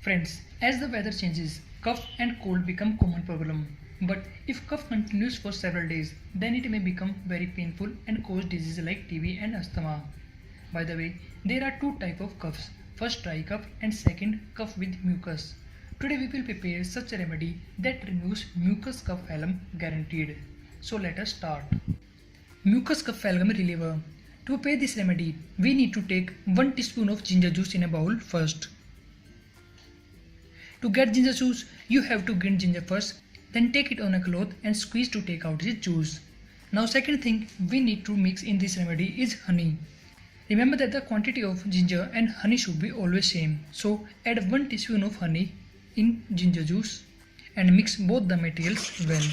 Friends, as the weather changes, cough and cold become common problem. But if cough continues for several days, then it may become very painful and cause diseases like TB and asthma. By the way, there are two types of coughs. First dry cough and second cough with mucus. Today we will prepare such a remedy that removes mucus cough phlegm guaranteed. So let us start. Mucus cough phlegm reliever. To prepare this remedy, we need to take 1 teaspoon of ginger juice in a bowl first. To get ginger juice, you have to grind ginger first, then take it on a cloth and squeeze to take out its juice. Now second thing we need to mix in this remedy is honey. Remember that the quantity of ginger and honey should be always same. So add 1 teaspoon of honey in ginger juice and mix both the materials well.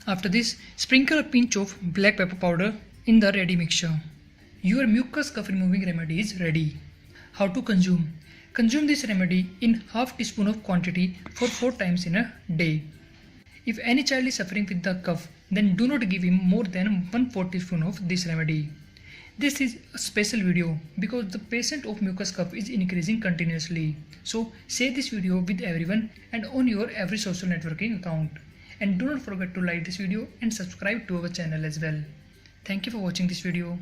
After this, sprinkle a pinch of black pepper powder in the ready mixture. Your mucus cough removing remedy is ready. How to consume? Consume this remedy in half teaspoon of quantity for 4 times in a day. If any child is suffering with the cough, then do not give him more than 1/4 teaspoon of this remedy. This is a special video because the patient of mucus cough is increasing continuously. So share this video with everyone and on your every social networking account. And do not forget to like this video and subscribe to our channel as well. Thank you for watching this video.